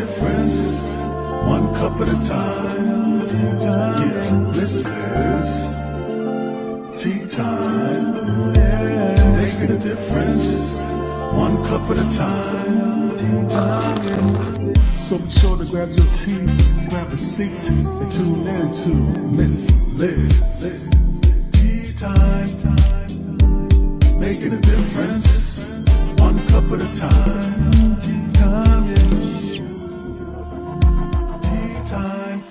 difference, one cup at a time. Yeah, this is tea time. Yeah, making a difference, one cup at a time. Tea time. So be sure to grab your tea, grab a seat, and tune in to Miss Liz. Tea time. Making a difference, one cup at a time. Tea time, yeah. Tea time.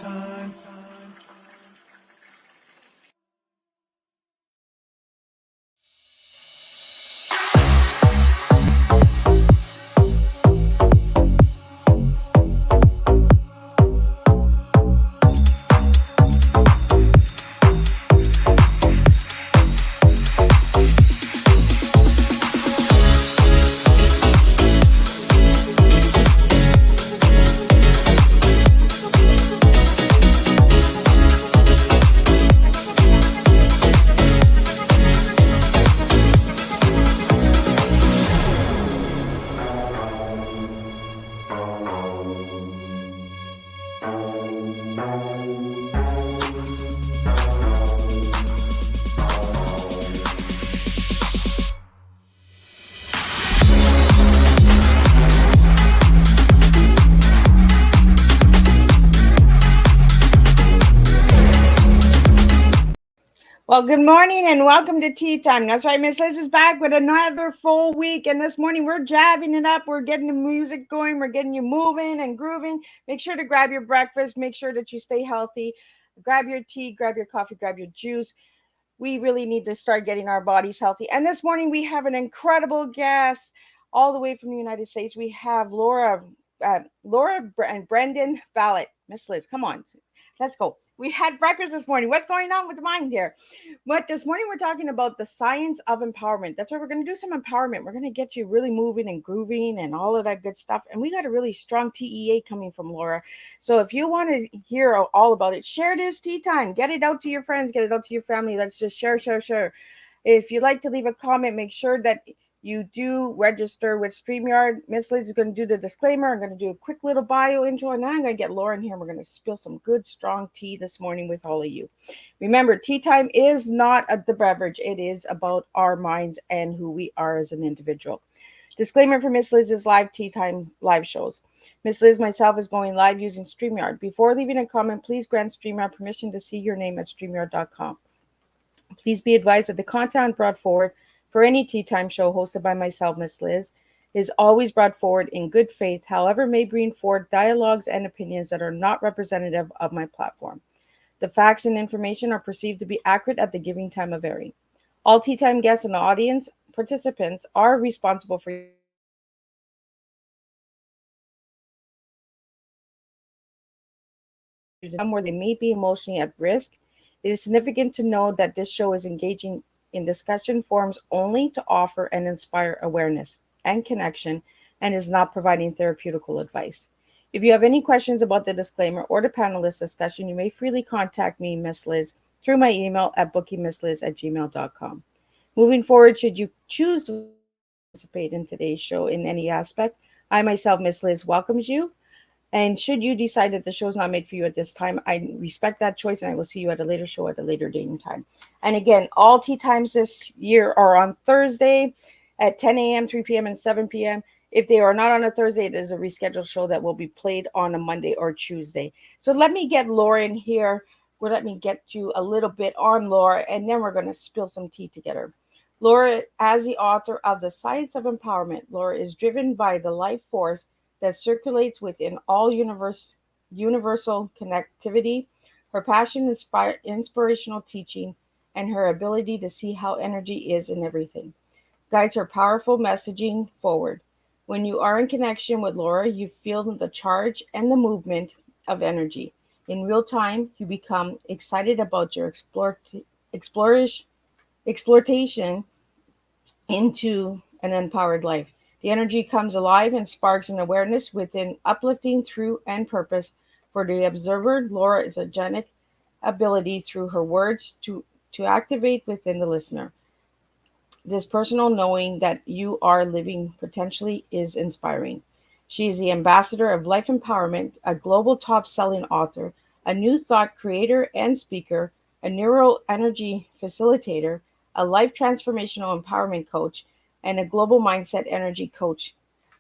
Well, good morning and welcome to Tea Time. That's right, Miss Liz is back with another full week. And this morning we're jabbing it up. We're getting the music going. We're getting you moving and grooving. Make sure to grab your breakfast. Make sure that you stay healthy. Grab your tea, grab your coffee, grab your juice. We really need to start getting our bodies healthy. And this morning we have an incredible guest all the way from the United States. We have Laura and Brendan Ballet. Miss Liz, come on. Let's go. We had breakfast this morning. What's going on with the mind here? But this morning we're talking about the science of empowerment. That's why we're going to do some empowerment. We're going to get you really moving and grooving and all of that good stuff. And we got a really strong TEA coming from Laura. So if you want to hear all about it, share this tea time. Get it out to your friends. Get it out to your family. Let's just share. If you'd like to leave a comment, make sure that you do register with StreamYard. Miss Liz is going to do the disclaimer. I'm going to do a quick little bio intro, and then I'm going to get Lauren here. We're going to spill some good, strong tea this morning with all of you. Remember, tea time is not the beverage. It is about our minds and who we are as an individual. Disclaimer for Miss Liz's live tea time live shows. Miss Liz, myself, is going live using StreamYard. Before leaving a comment, please grant StreamYard permission to see your name at StreamYard.com. Please be advised that the content brought forward for any tea time show hosted by myself, Miss Liz, is always brought forward in good faith, however may bring forward dialogues and opinions that are not representative of my platform. The facts and information are perceived to be accurate at the given time of airing. All tea time guests and audience participants are responsible for where they may be emotionally at risk. It is significant to know that this show is engaging in discussion forums only to offer and inspire awareness and connection and is not providing therapeutical advice. If you have any questions about the disclaimer or the panelist discussion, you may freely contact me, Miss Liz, through my email at bookingmissliz@gmail.com. Moving forward, should you choose to participate in today's show in any aspect, I myself, Miss Liz, welcomes you. And should you decide that the show is not made for you at this time, I respect that choice, and I will see you at a later show at a later date and time. And again, all tea times this year are on Thursday at 10 a.m., 3 p.m., and 7 p.m. If they are not on a Thursday, it is a rescheduled show that will be played on a Monday or Tuesday. So let me get Laura in here. Well, let me get you a little bit on Laura, and then we're going to spill some tea together. Laura, as the author of The Science of Empowerment, Laura is driven by the life force that circulates within all universal connectivity. Her passion, inspirational teaching, and her ability to see how energy is in everything guides her powerful messaging forward. When you are in connection with Laura, you feel the charge and the movement of energy. In real time, you become excited about your exploration into an empowered life. The energy comes alive and sparks an awareness within uplifting through and purpose. For the observer, Laura is a genic ability through her words to activate within the listener. This personal knowing that you are living potentially is inspiring. She is the ambassador of life empowerment, a global top selling author, a new thought creator and speaker, a neuro energy facilitator, a life transformational empowerment coach, and a global mindset energy coach.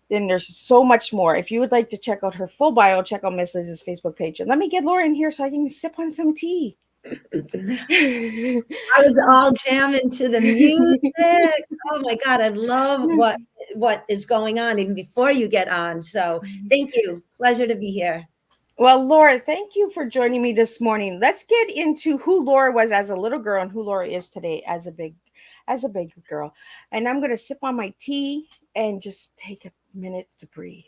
Then there's so much more. If you would like to check out her full bio, check out Miss Liz's Facebook page. And let me get Laura in here so I can sip on some tea. I was all jamming to the music. Oh my God, I love what is going on even before you get on. So thank you. Pleasure to be here. Well, Laura, thank you for joining me this morning. Let's get into who Laura was as a little girl and who Laura is today as a big girl. And I'm going to sip on my tea and just take a minute to breathe.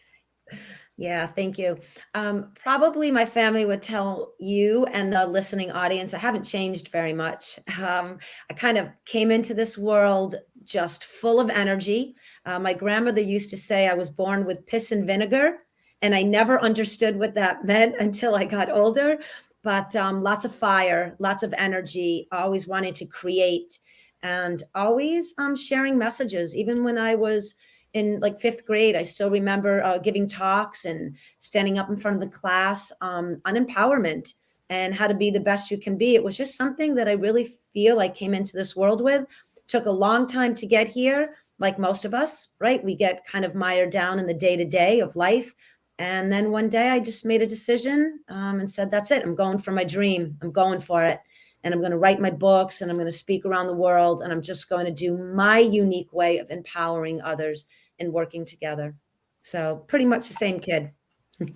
Yeah, thank you. Probably my family would tell you and the listening audience, I haven't changed very much. I kind of came into this world just full of energy. My grandmother used to say I was born with piss and vinegar, and I never understood what that meant until I got older. But lots of fire, lots of energy, always wanting to create, and always sharing messages. Even when I was in like fifth grade, I still remember giving talks and standing up in front of the class on empowerment and how to be the best you can be. It was just something that I really feel I came into this world with. Took a long time to get here, like most of us, right? We get kind of mired down in the day-to-day of life. And then one day I just made a decision and said, that's it. I'm going for my dream. I'm going for it. And I'm going to write my books and I'm going to speak around the world. And I'm just going to do my unique way of empowering others and working together. So pretty much the same kid.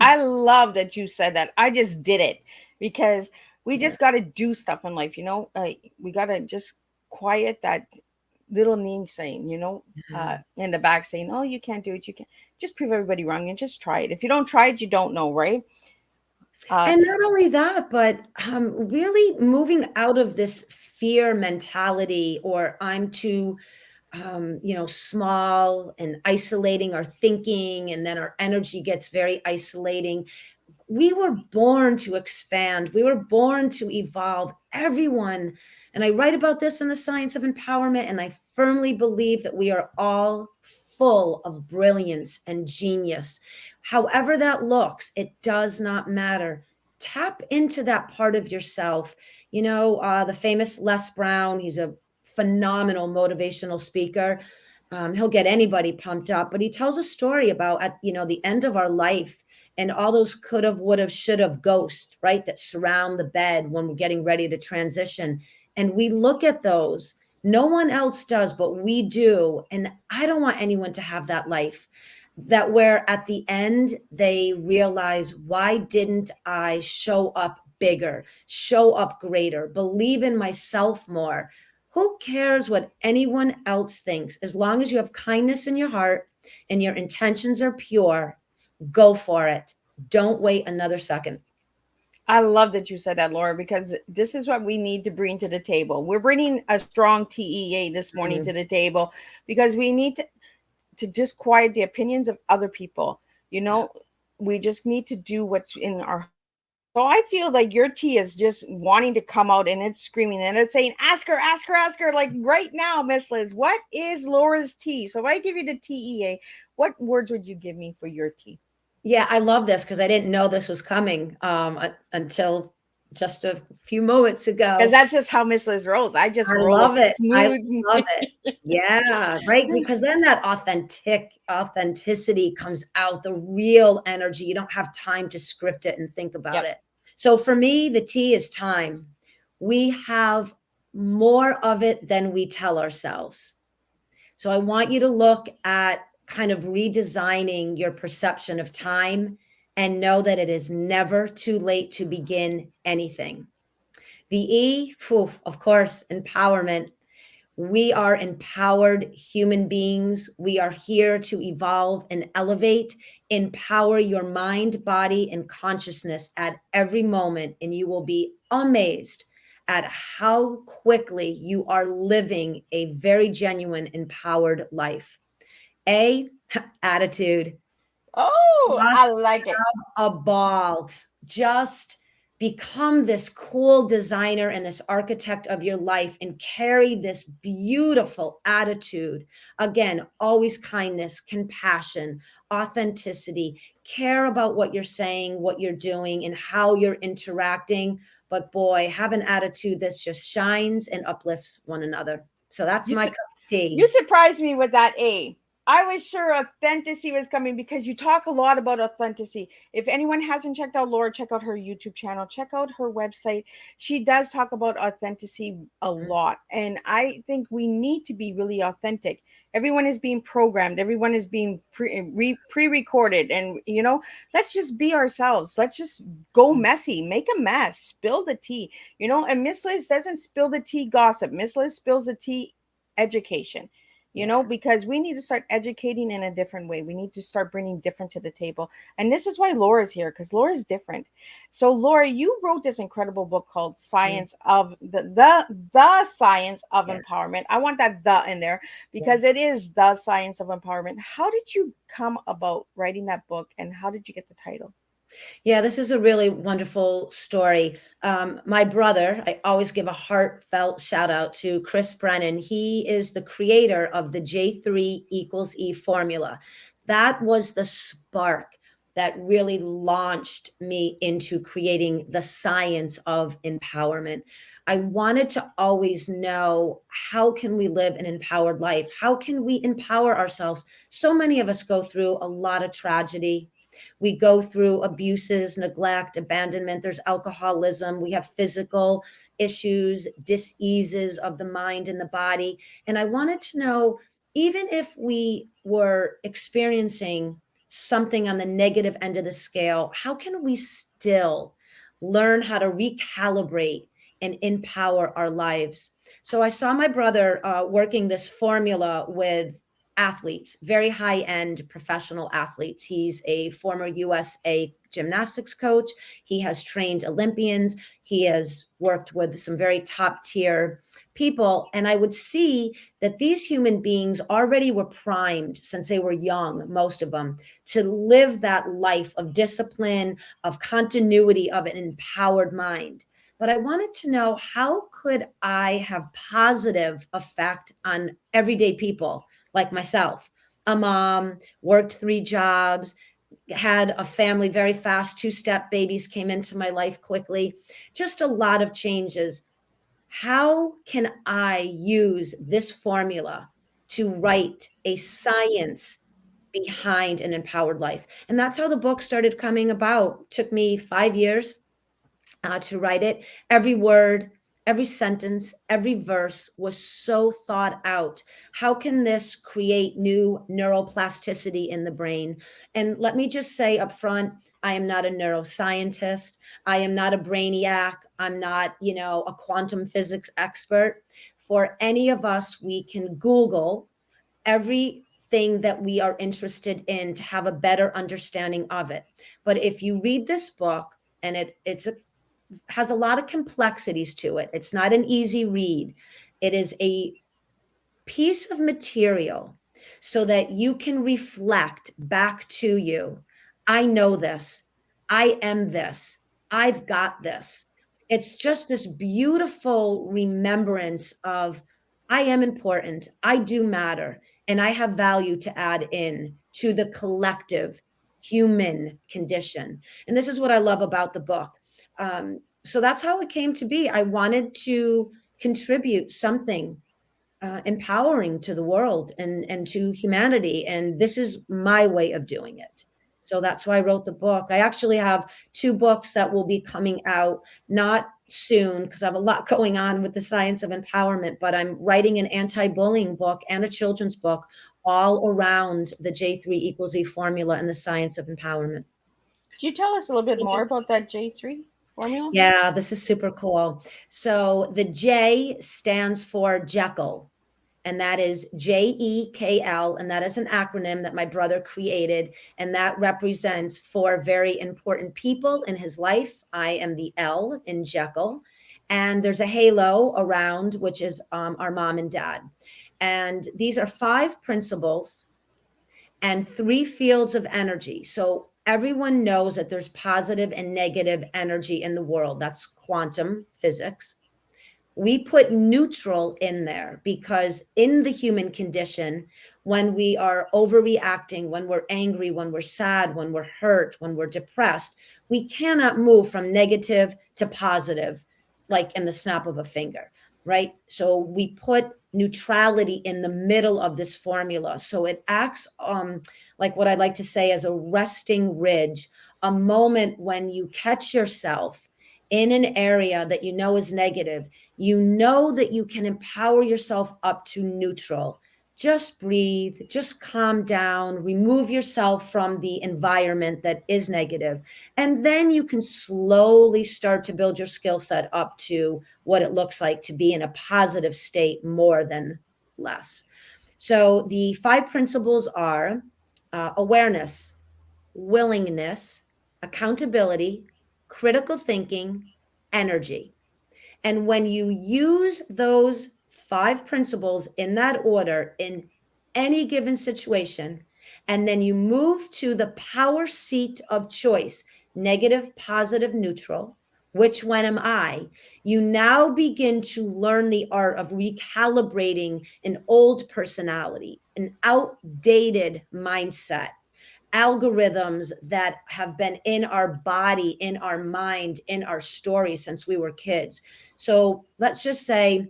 I love that you said that. I just did it because we Yeah. just got to do stuff in life, you know? We got to just quiet that little saying, in the back saying, oh, you can't do it. You can't. Just prove everybody wrong and just try it. If you don't try it, you don't know, right? And not only that, but really moving out of this fear mentality, or I'm too small and isolating our thinking, and then our energy gets very isolating. We were born to expand. We were born to evolve. Everyone, and I write about this in the Science of Empowerment, and I firmly believe that we are all full of brilliance and genius. However that looks, it does not matter. Tap into that part of yourself. The famous Les Brown, he's a phenomenal motivational speaker. He'll get anybody pumped up, but he tells a story about at the end of our life and all those could have, would have, should have ghosts, right, that surround the bed when we're getting ready to transition. And we look at those. No one else does, but we do. And I don't want anyone to have that life that where at the end they realize, why didn't I show up bigger, show up greater, believe in myself more? Who cares what anyone else thinks? As long as you have kindness in your heart and your intentions are pure, go for it. Don't wait another second. I love that you said that, Laura, because this is what we need to bring to the table. We're bringing a strong TEA this morning to the table because we need to just quiet the opinions of other people. We just need to do what's in our heart. So I feel like your tea is just wanting to come out and it's screaming and it's saying, ask her, ask her, ask her. Like right now, Miss Liz, what is Laura's tea? So if I give you the TEA, what words would you give me for your tea? Yeah, I love this because I didn't know this was coming until just a few moments Because ago. that's just how Miss Liz rolls. I just I roll love it. I smooth. love it. Yeah, right. Because then that authenticity comes out, the real energy. You don't have time to script it and think about it. So for me, the T is time. We have more of it than we tell ourselves. So I want you to look at kind of redesigning your perception of time and know that it is never too late to begin anything. The E, of course, empowerment. We are empowered human beings. We are here to evolve and elevate. Empower your mind, body, and consciousness at every moment, and you will be amazed at how quickly you are living a very genuine, empowered life. A, attitude. Oh, I Just like it. have a ball. Just become this cool designer and this architect of your life and carry this beautiful attitude. Again, always kindness, compassion, authenticity, care about what you're saying, what you're doing, and how you're interacting. But boy, have an attitude that just shines and uplifts one another. So that's You my su- cup of tea. you surprised me with that A. I was sure authenticity was coming because you talk a lot about authenticity. If anyone hasn't checked out Laura, check out her YouTube channel, check out her website. She does talk about authenticity a lot. And I think we need to be really authentic. Everyone is being programmed, everyone is being pre-recorded. And, let's just be ourselves. Let's just go messy, make a mess, spill the tea, and Miss Liz doesn't spill the tea gossip. Miss Liz spills the tea education, because we need to start educating in a different way. We need to start bringing different to the table. And this is why Laura's here, because Laura's different. So Laura, you wrote this incredible book called Science of the Science of Yeah. Empowerment. I want that "the" in there because it is the science of empowerment. How did you come about writing that book, and how did you get the title? Yeah, this is a really wonderful story. My brother, I always give a heartfelt shout out to Chris Brennan. He is the creator of the J3 equals E formula. That was the spark that really launched me into creating the science of empowerment. I wanted to always know, how can we live an empowered life? How can we empower ourselves? So many of us go through a lot of tragedy. We go through abuses, neglect, abandonment. There's alcoholism. We have physical issues, diseases of the mind and the body. And I wanted to know, even if we were experiencing something on the negative end of the scale, how can we still learn how to recalibrate and empower our lives? So I saw my brother working this formula with athletes, very high end professional athletes. He's a former USA gymnastics coach. He has trained Olympians. He has worked with some very top tier people. And I would see that these human beings already were primed since they were young, most of them, to live that life of discipline, of continuity, of an empowered mind. But I wanted to know, how could I have positive effect on everyday people like myself, a mom, worked 3 jobs, had a family very fast, 2-step babies came into my life quickly, just a lot of changes. How can I use this formula to write a science behind an empowered life? And that's how the book started coming about. It took me 5 years to write it. Every word, every sentence, every verse was so thought out. How can this create new neuroplasticity in the brain? And let me just say up front, I am not a neuroscientist. I am not a brainiac. I'm not, a quantum physics expert. For any of us, we can Google everything that we are interested in to have a better understanding of it. But if you read this book, and has a lot of complexities to it. It's not an easy read. It is a piece of material so that you can reflect back to you. I know this. I am this. I've got this. It's just this beautiful remembrance of, I am important. I do matter. And I have value to add in to the collective human condition. And this is what I love about the book. So that's how it came to be. I wanted to contribute something empowering to the world and to humanity. And this is my way of doing it. So that's why I wrote the book. I actually have 2 books that will be coming out, not soon, because I have a lot going on with the science of empowerment, but I'm writing an anti-bullying book and a children's book all around the J3 equals E formula and the science of empowerment. Could you tell us a little bit more about that J3 formula? Yeah, this is super cool. So the J stands for Jekyll, and that is JEKL, and that is an acronym that my brother created, and that represents 4 very important people in his life. I am the L in Jekyll, and there's a halo around, which is our mom and dad. And these are 5 principles and 3 fields of energy. So Everyone knows that there's positive and negative energy in the world. That's quantum physics. We put neutral in there because in the human condition, when we are overreacting, when we're angry, when we're sad, when we're hurt, when we're depressed, we cannot move from negative to positive like in the snap of a finger, right? So we put neutrality in the middle of this formula. So it acts like what I like to say as a resting ridge, a moment when you catch yourself in an area that you know is negative. You know that you can empower yourself up to neutral. Just breathe, just calm down, remove yourself from the environment that is negative. And then you can slowly start to build your skill set up to what it looks like to be in a positive state more than less. So the 5 principles are awareness, willingness, accountability, critical thinking, energy. And when you use those 5 principles in that order in any given situation, and then you move to the power seat of choice, negative, positive, neutral, which one am I? You now begin to learn the art of recalibrating an old personality, an outdated mindset, algorithms that have been in our body, in our mind, in our story since we were kids. So let's just say,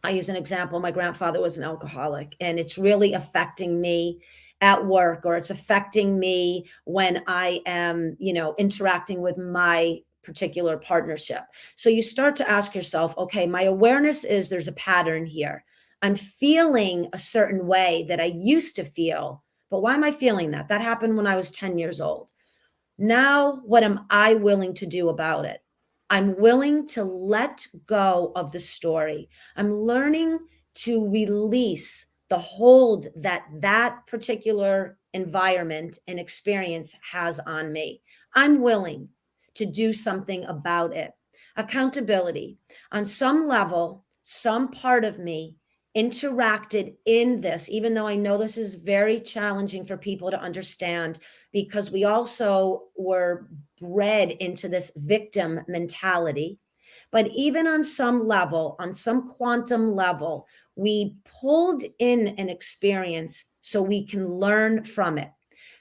I use an example. My grandfather was an alcoholic, and it's really affecting me at work, or it's affecting me when I am, interacting with my particular partnership. So you start to ask yourself, okay, my awareness is there's a pattern here. I'm feeling a certain way that I used to feel, but why am I feeling that? That happened when I was 10 years old. Now, what am I willing to do about it? I'm willing to let go of the story. I'm learning to release the hold that that particular environment and experience has on me. I'm willing to do something about it. Accountability. On some level, some part of me interacted in this, even though I know this is very challenging for people to understand, because we also were bred into this victim mentality. But even on some level, on some quantum level, we pulled in an experience so we can learn from it.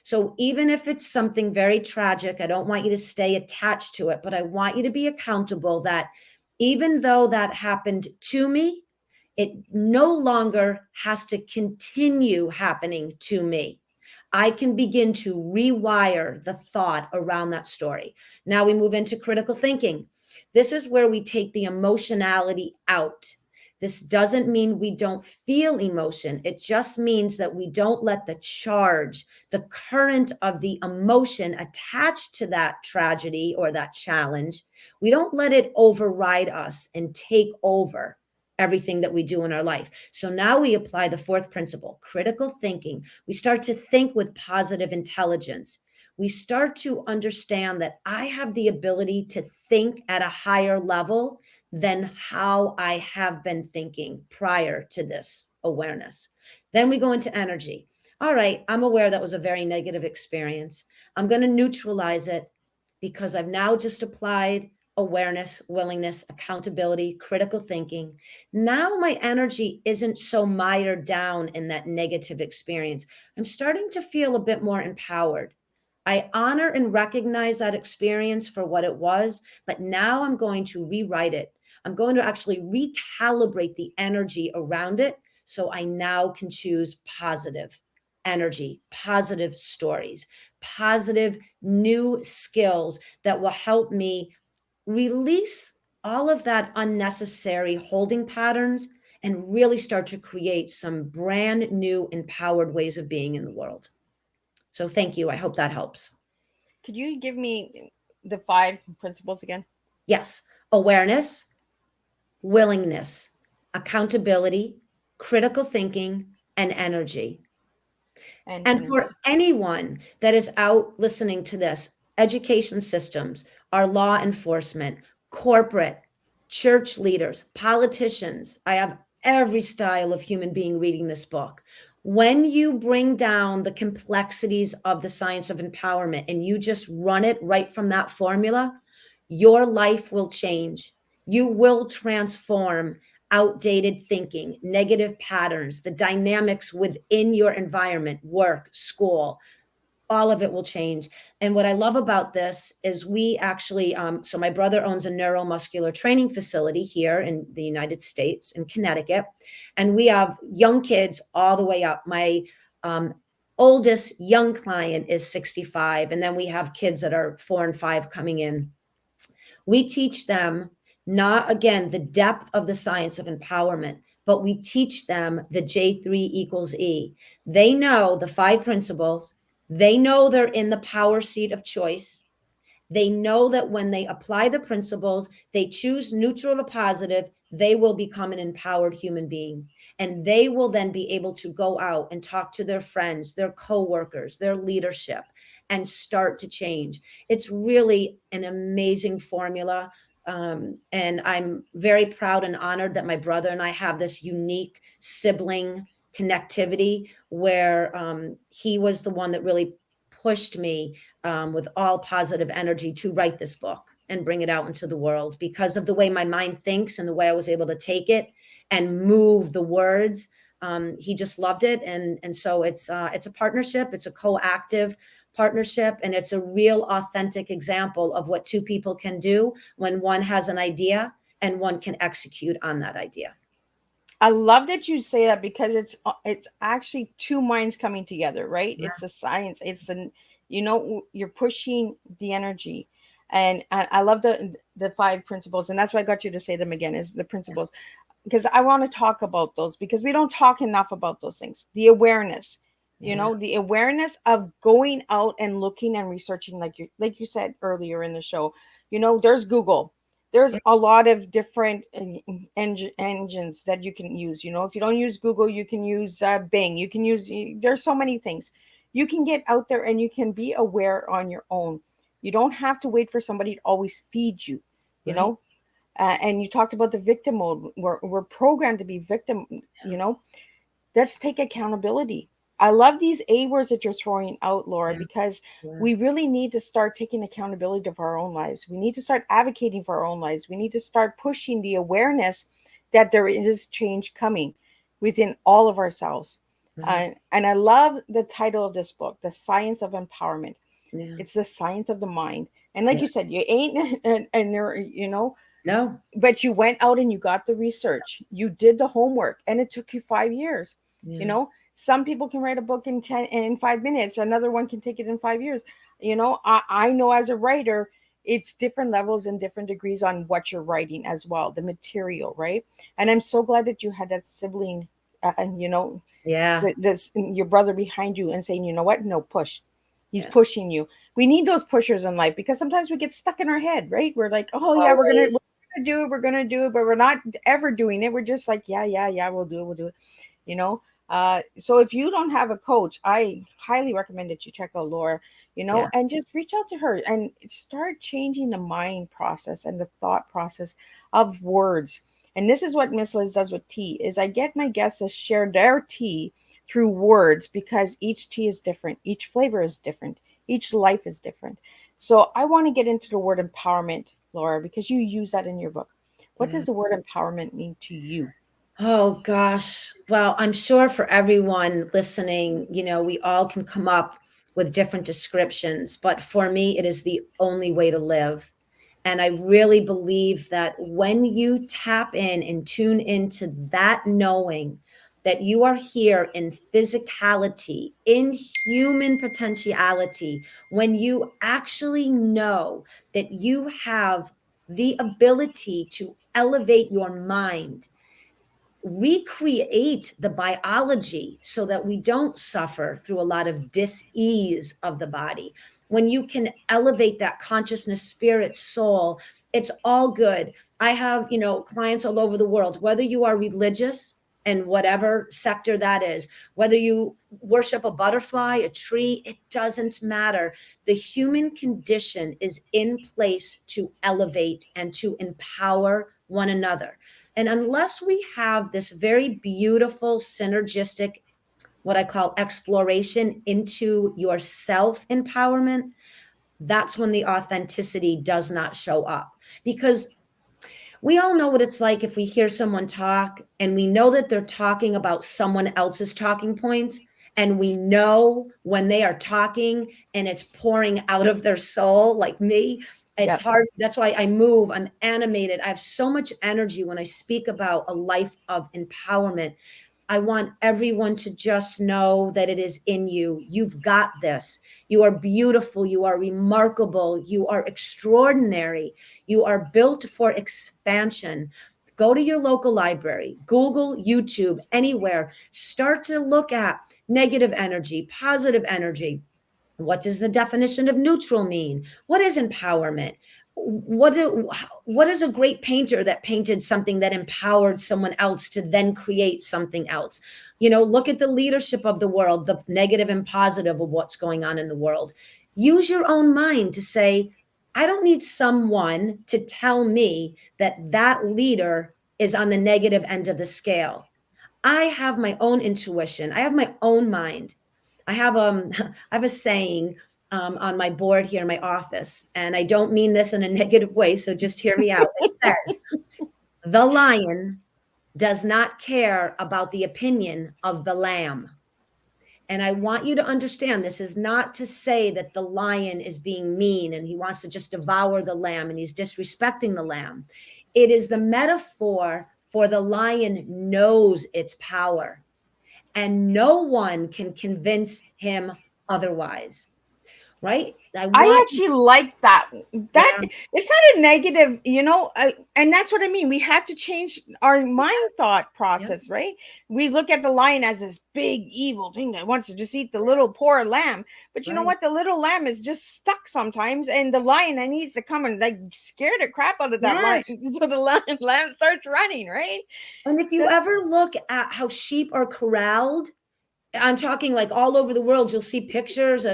So even if it's something very tragic, I don't want you to stay attached to it, but I want you to be accountable that even though that happened to me, it no longer has to continue happening to me. I can begin to rewire the thought around that story. Now we move into critical thinking. This is where we take the emotionality out. This doesn't mean we don't feel emotion. It just means that we don't let the charge, the current of the emotion attached to that tragedy or that challenge, we don't let it override us and take over everything that we do in our life. So now we apply the 4th principle, critical thinking. We start to think with positive intelligence. We start to understand that I have the ability to think at a higher level than how I have been thinking prior to this awareness. Then we go into energy. All right, I'm aware that was a very negative experience. I'm going to neutralize it because I've now just applied awareness, willingness, accountability, critical thinking. Now my energy isn't so mired down in that negative experience. I'm starting to feel a bit more empowered. I honor and recognize that experience for what it was, but now I'm going to rewrite it. I'm going to actually recalibrate the energy around it so I now can choose positive energy, positive stories, positive new skills that will help me release all of that unnecessary holding patterns and really start to create some brand new empowered ways of being in the world. So thank you. I hope that helps. Could you give me the 5 principles again? Yes. Awareness, willingness, accountability, critical thinking, and energy. And for anyone that is out listening to this, education systems, our law enforcement, corporate, church leaders, politicians, I have every style of human being reading this book. When you bring down the complexities of the science of empowerment and you just run it right from that formula, your life will change. You will transform outdated thinking, negative patterns, the dynamics within your environment, work, school, all of it will change. And what I love about this is we actually, so my brother owns a neuromuscular training facility here in the United States, in Connecticut. And we have young kids all the way up. My oldest young client is 65. And then we have kids that are 4 and 5 coming in. We teach them not, again, the depth of the science of empowerment, but we teach them the J3 equals E. They know the 5 principles. They know they're in the power seat of choice. They know that when they apply the principles, they choose neutral to positive, they will become an empowered human being. And they will then be able to go out and talk to their friends, their coworkers, their leadership, and start to change. It's really an amazing formula. And I'm very proud and honored that my brother and I have this unique sibling connectivity where he was the one that really pushed me with all positive energy to write this book and bring it out into the world because of the way my mind thinks and the way I was able to take it and move the words. He just loved it. And so it's a partnership. It's a co-active partnership. And it's a real authentic example of what 2 people can do when one has an idea and one can execute on that idea. I love that you say that because it's actually 2 minds coming together, right? Yeah. It's a science. It's an, you're pushing the energy, and I love the 5 principles, and that's why I got you to say them again, is the principles, because I want to talk about those because we don't talk enough about those things. The awareness, Yeah. the awareness of going out and looking and researching, like you said earlier in the show. There's Google. There's a lot of different engines that you can use. If you don't use Google, you can use Bing. You can use. There's so many things. You can get out there and you can be aware on your own. You don't have to wait for somebody to always feed you. You Right. know, and you talked about the victim mode. We're programmed to be victim. Let's take accountability. I love these A words that you're throwing out, Laura, Yeah. because Yeah. we really need to start taking accountability for our own lives. We need to start advocating for our own lives. We need to start pushing the awareness that there is change coming within all of ourselves. Right. And I love the title of this book, The Science of Empowerment. Yeah. It's the science of the mind. And like Yeah. you said, you ain't, and there, No. but you went out and you got the research, you did the homework, and it took you 5 years. Yeah. Some people can write a book in 5 minutes, another one can take it in 5 years. I know as a writer, it's different levels and different degrees on what you're writing as well, the material, right? And I'm so glad that you had that sibling, and Yeah. this your brother behind you and saying, you know what, no, push. He's Yeah. pushing you. We need those pushers in life because sometimes we get stuck in our head, right? We're like, oh yeah, Always. we're gonna do it, but we're not ever doing it. We're just like, yeah, we'll do it. You know. So if you don't have a coach, I highly recommend that you check out Laura, Yeah. and just reach out to her and start changing the mind process and the thought process of words. And this is what Miss Liz does with tea, is I get my guests to share their tea through words because each tea is different, each flavor is different, each life is different. So I want to get into the word empowerment, Laura, because you use that in your book. What Yeah. does the word empowerment mean to you? Oh gosh. Well, I'm sure for everyone listening, we all can come up with different descriptions, but for me, it is the only way to live. And I really believe that when you tap in and tune into that knowing that you are here in physicality, in human potentiality, when you actually know that you have the ability to elevate your mind, recreate the biology so that we don't suffer through a lot of dis-ease of the body. When you can elevate that consciousness, spirit, soul, it's all good. I have, clients all over the world, whether you are religious and whatever sector that is, whether you worship a butterfly, a tree, it doesn't matter. The human condition is in place to elevate and to empower one another. And unless we have this very beautiful synergistic what I call exploration into your self-empowerment, that's when the authenticity does not show up. Because we all know what it's like if we hear someone talk and we know that they're talking about someone else's talking points, and we know when they are talking and it's pouring out of their soul, like me. It's Yep. hard. That's why I move. I'm animated. I have so much energy when I speak about a life of empowerment. I want everyone to just know that it is in you. You've got this. You are beautiful. You are remarkable. You are extraordinary. You are built for expansion. Go to your local library, Google, YouTube, anywhere. Start to look at negative energy, positive energy. What does the definition of neutral mean? What is empowerment? What is a great painter that painted something that empowered someone else to then create something else? Look at the leadership of the world, the negative and positive of what's going on in the world. Use your own mind to say, I don't need someone to tell me that that leader is on the negative end of the scale. I have my own intuition. I have my own mind. I have I have a saying on my board here in my office, and I don't mean this in a negative way, so just hear me out. It says, the lion does not care about the opinion of the lamb. And I want you to understand, this is not to say that the lion is being mean and he wants to just devour the lamb and he's disrespecting the lamb. It is the metaphor for the lion knows its power, and no one can convince him otherwise. Right? I actually like that. That Yeah, it's not a negative, and that's what I mean. We have to change our mind thought process, right? We look at the lion as this big evil thing that wants to just eat the little poor lamb. But you know right. what? The little lamb is just stuck sometimes, and the lion that needs to come and like scare the crap out of that lion, Yes. so the lamb starts running, right? And if you ever look at how sheep are corralled, I'm talking like all over the world, you'll see pictures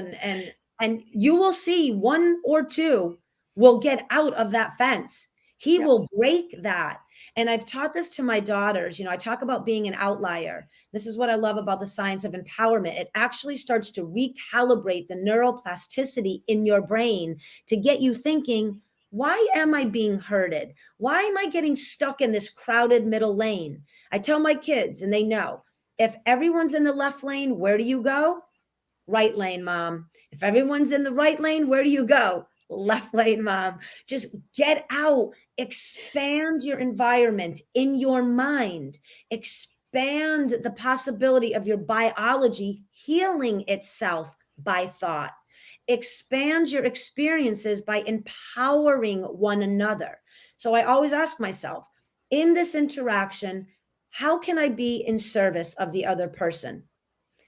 and you will see one or two will get out of that fence. He Yep. will break that. And I've taught this to my daughters. I talk about being an outlier. This is what I love about the science of empowerment. It actually starts to recalibrate the neuroplasticity in your brain to get you thinking, why am I being herded? Why am I getting stuck in this crowded middle lane? I tell my kids, and they know, if everyone's in the left lane, where do you go? Right lane, mom. If everyone's in the right lane, where do you go? Left lane, mom. Just get out, expand your environment in your mind, expand the possibility of your biology healing itself by thought, expand your experiences by empowering one another. So I always ask myself, in this interaction, how can I be in service of the other person?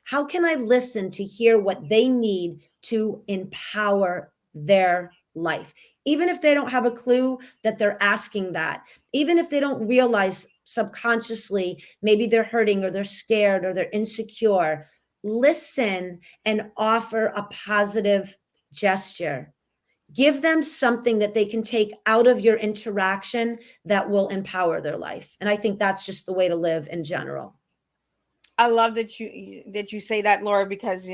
How can I listen to hear what they need to empower their life? Even if they don't have a clue that they're asking that, even if they don't realize subconsciously, maybe they're hurting or they're scared or they're insecure, listen and offer a positive gesture. Give them something that they can take out of your interaction that will empower their life. And I think that's just the way to live in general. I love that you say that, Laura, because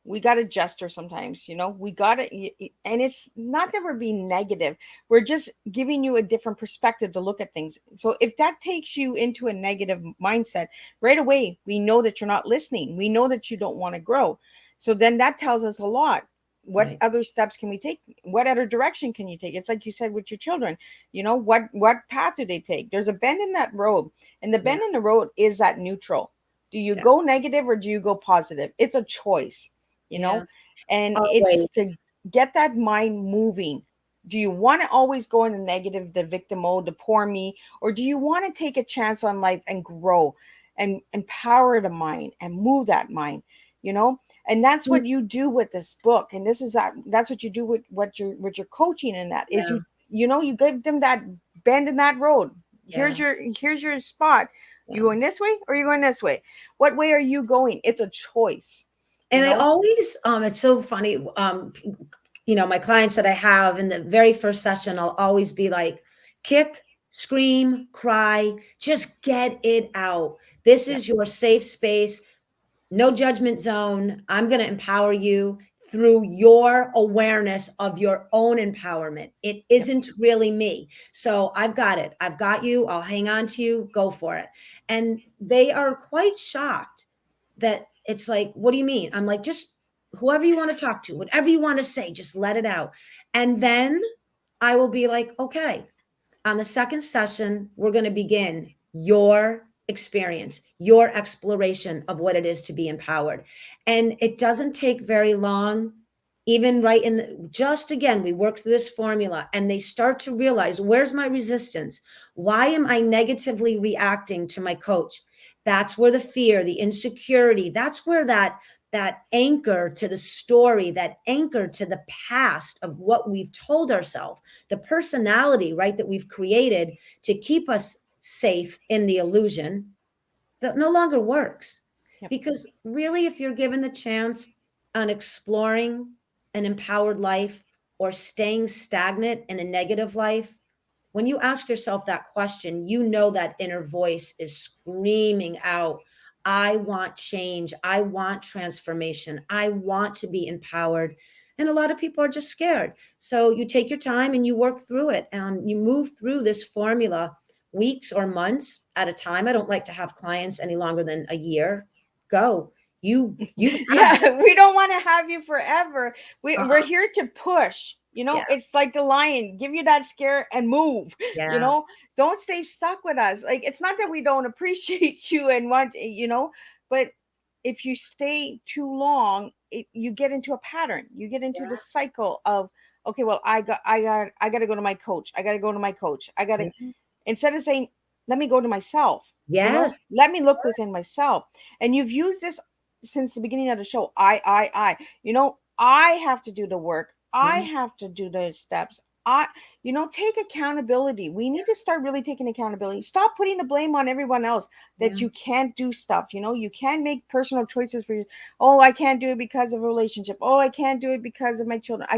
we got to gesture sometimes. We got to, and it's not that we're being negative. We're just giving you a different perspective to look at things. So if that takes you into a negative mindset, right away we know that you're not listening. We know that you don't want to grow. So then that tells us a lot. What Right. other steps can we take? What other direction can you take? It's like you said with your children. What path do they take? There's a bend in that road, and the Yeah. bend in the road is that neutral. Do you Yeah. go negative or do you go positive? It's a choice, Yeah. and it's Always. to get that mind moving. Do you want to always go in the negative, the victim mode, the poor me, or do you want to take a chance on life and grow and empower the mind and move that mind, you know? And that's what you do with this book. And that's what you do with what you're coaching in that is Yeah. you give them that bend in that road. Yeah. Here's your spot. You Yeah. going this way or you going this way? What way are you going? It's a choice. And I always, it's so funny. My clients that I have in the very first session, I'll always be like, kick, scream, cry, just get it out. This Yeah. is your safe space. no judgment zone. I'm going to empower you through your awareness of your own empowerment. It isn't really me. So I've got it. I've got you. I'll hang on to you. Go for it. And they are quite shocked that it's like, what do you mean? I'm like, just whoever you want to talk to, whatever you want to say, just let it out. And then I will be like, okay, on the second session, we're going to begin your experience, your exploration of what it is to be empowered. And it doesn't take very long. Even right in just again, we work through this formula and they start to realize, where's my resistance? Why am I negatively reacting to my coach? That's where the fear, the insecurity, that's where that anchor to the story, that anchor to the past of what we've told ourselves, the personality, right, that we've created to keep us safe in the illusion, that no longer works. Yep. Because really, if you're given the chance on exploring an empowered life or staying stagnant in a negative life, when you ask yourself that question, you know that inner voice is screaming out, I want change. I want transformation. I want to be empowered. And a lot of people are just scared. So you take your time and you work through it. You move through this formula weeks or months at a time. I don't like to have clients any longer than a year. Go. You Yeah, we don't want to have you forever. We're here to push. Yeah. It's like the lion, give you that scare and move. Yeah. Don't stay stuck with us. Like, it's not that we don't appreciate you and want, but if you stay too long, you get into a pattern. You get into the cycle of, okay, well, I got to go to my coach. I got to go to my coach. Instead of saying, let me go to myself. Yes. Let me look within myself. And you've used this since the beginning of the show. I have to do the work. I have to do the steps. Take accountability. We need to start really taking accountability. Stop putting the blame on everyone else that you can't do stuff. You can't make personal choices for you. Oh, I can't do it because of a relationship. Oh, I can't do it because of my children.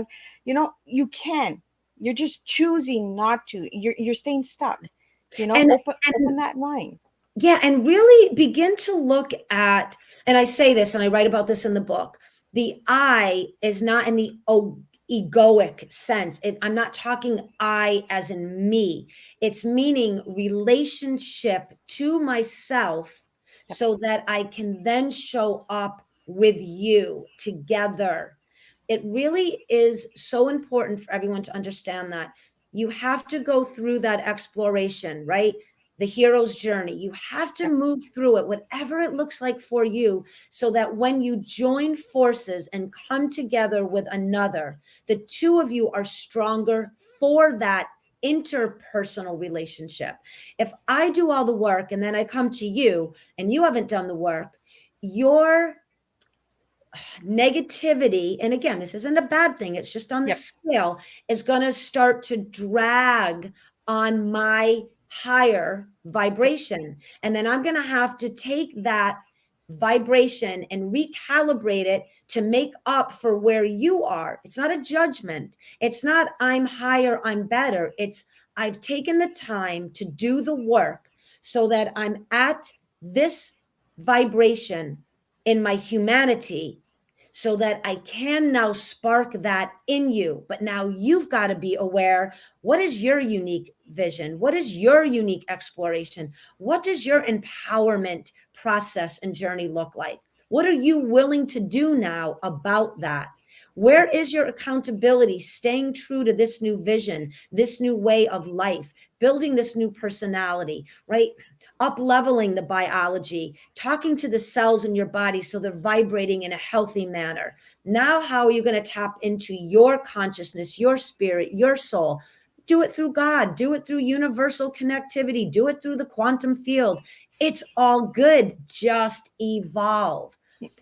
You can. You're just choosing not to. You're staying stuck. Open that mind. Yeah. And really begin to look at, and I say this and I write about this in the book, the I is not in the egoic sense. I'm not talking I as in me. It's meaning relationship to myself so that I can then show up with you together. It really is so important for everyone to understand that you have to go through that exploration, right? The hero's journey. You have to move through it, whatever it looks like for you, so that when you join forces and come together with another, the two of you are stronger for that interpersonal relationship. If I do all the work and then I come to you and you haven't done the work, your negativity, and again, this isn't a bad thing, it's just on the scale, is going to start to drag on my higher vibration. And then I'm going to have to take that vibration and recalibrate it to make up for where you are. It's not a judgment. It's not I'm higher, I'm better. It's I've taken the time to do the work so that I'm at this vibration in my humanity, so that I can now spark that in you. But now you've got to be aware, what is your unique vision? What is your unique exploration? What does your empowerment process and journey look like? What are you willing to do now about that? Where is your accountability, staying true to this new vision, this new way of life, building this new personality, right? Up leveling the biology, talking to the cells in your body so they're vibrating in a healthy manner. Now, how are you going to tap into your consciousness, your spirit, your soul? Do it through God, do it through universal connectivity, do it through the quantum field. It's all good. Just evolve.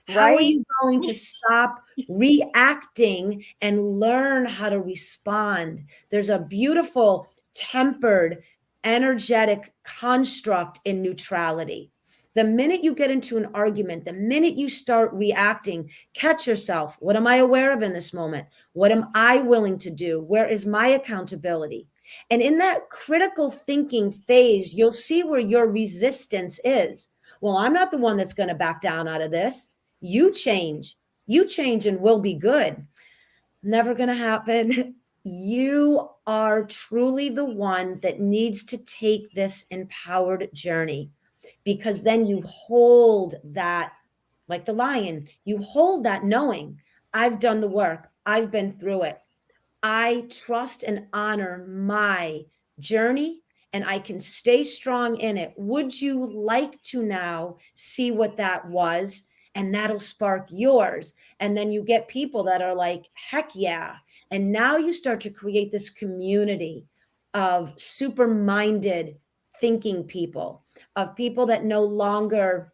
How are you going to stop reacting and learn how to respond? There's a beautiful, tempered, energetic construct in neutrality. The minute you get into an argument, the minute you start reacting, catch yourself. What am I aware of in this moment? What am I willing to do? Where is my accountability? And in that critical thinking phase, you'll see where your resistance is. Well, I'm not the one that's going to back down out of this. You change and we'll be good. Never going to happen. You are truly the one that needs to take this empowered journey, because then you hold that, like the lion, you hold that knowing, I've done the work, I've been through it. I trust and honor my journey, and I can stay strong in it. Would you like to now see what that was? And that'll spark yours. And then you get people that are like, heck yeah. And now you start to create this community of super minded thinking people, of people that no longer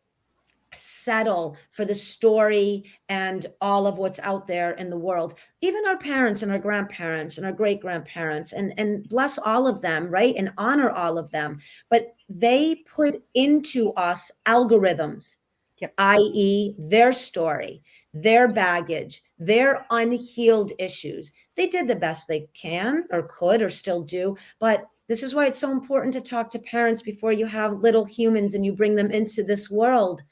settle for the story and all of what's out there in the world. Even our parents and our grandparents and our great grandparents, and bless all of them, right, and honor all of them, but they put into us algorithms. Yep. I.e. their story, their baggage, their unhealed issues. They did the best they can or could or still do, but this is why it's so important to talk to parents before you have little humans and you bring them into this world.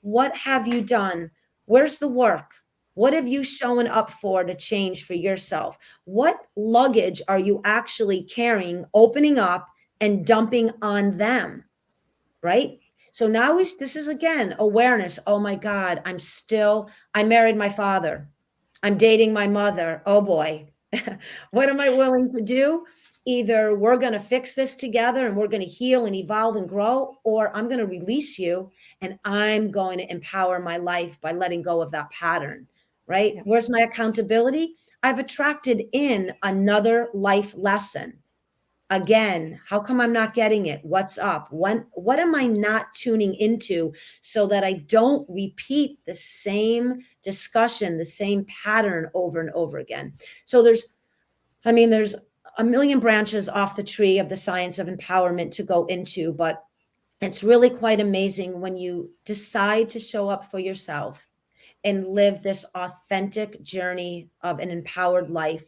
What have you done? Where's the work? What have you shown up for to change for yourself? What luggage are you actually carrying, opening up and dumping on them? Right? So now this is again awareness. Oh my God, I married my father. I'm dating my mother. Oh boy. What am I willing to do? Either we're going to fix this together and we're going to heal and evolve and grow, or I'm going to release you and I'm going to empower my life by letting go of that pattern, right? Yeah. Where's my accountability? I've attracted in another life lesson. Again, how come I'm not getting it? What's up? What am I not tuning into so that I don't repeat the same discussion, the same pattern over and over again? So there's a million branches off the tree of the science of empowerment to go into, but it's really quite amazing when you decide to show up for yourself and live this authentic journey of an empowered life.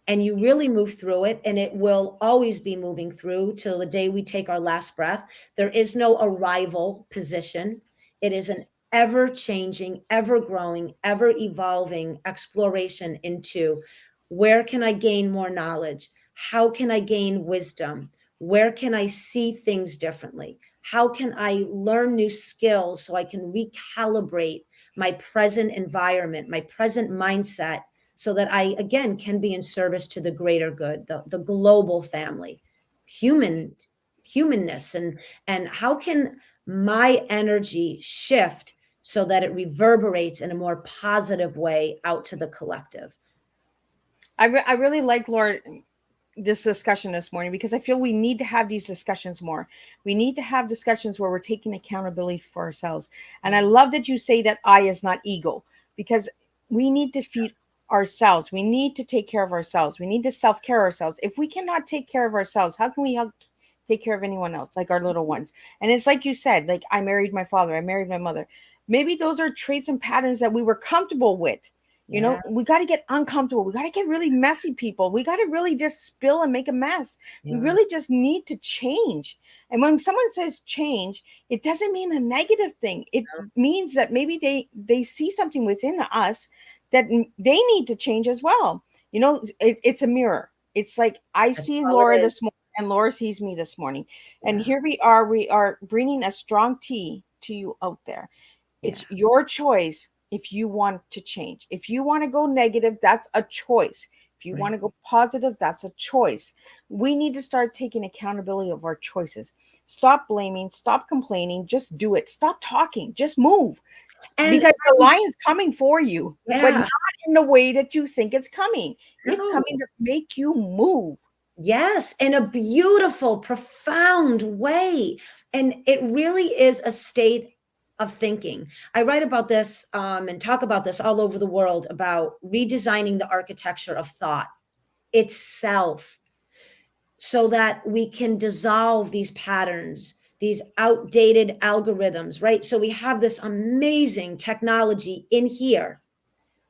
And you really move through it, and it will always be moving through till the day we take our last breath. There is no arrival position. It is an ever changing, ever growing, ever evolving exploration into where can I gain more knowledge? How can I gain wisdom? Where can I see things differently? How can I learn new skills so I can recalibrate my present environment, my present mindset, so that I, again, can be in service to the greater good, the global family, humanness, and how can my energy shift so that it reverberates in a more positive way out to the collective. I really like, Laura, this discussion this morning, because I feel we need to have these discussions more. We need to have discussions where we're taking accountability for ourselves. And I love that you say that I is not ego, because we need to feed ourselves. We need to take care of ourselves. We need to self-care ourselves. If we cannot take care of ourselves, how can we help take care of anyone else, like our little ones? And it's like you said, like, I married my father, I married my mother. Maybe those are traits and patterns that we were comfortable with. You know, we got to get uncomfortable. We got to get really messy, people. We got to really just spill and make a mess. We really just need to change. And when someone says change, it doesn't mean a negative thing. It means that maybe they see something within us that they need to change as well. You know, it's a mirror. It's like, I see Laura this morning and Laura sees me this morning. And here we are bringing a strong tea to you out there. It's your choice. If you want to change, if you want to go negative, that's a choice. If you want to go positive, that's a choice. We need to start taking accountability of our choices. Stop blaming, stop complaining, just do it. Stop talking, just move. And because the lion's coming for you, but not in the way that you think it's coming. It's coming to make you move. Yes, in a beautiful, profound way. And it really is a state of thinking. I write about this and talk about this all over the world, about redesigning the architecture of thought itself so that we can dissolve these patterns, these outdated algorithms, right? So we have this amazing technology in here.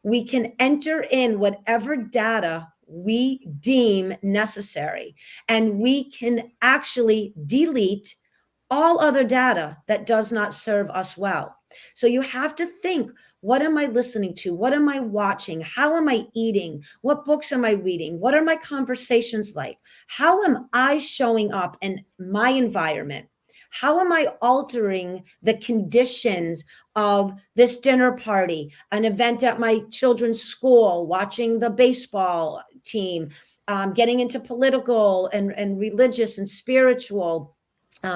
We can enter in whatever data we deem necessary, and we can actually delete all other data that does not serve us well. So you have to think, What am I listening to? What am I watching? How am I eating? What books am I reading? What are my conversations like? How am I showing up in my environment? How am I altering the conditions of this dinner party, an event at my children's school, watching the baseball team, getting into political and religious and spiritual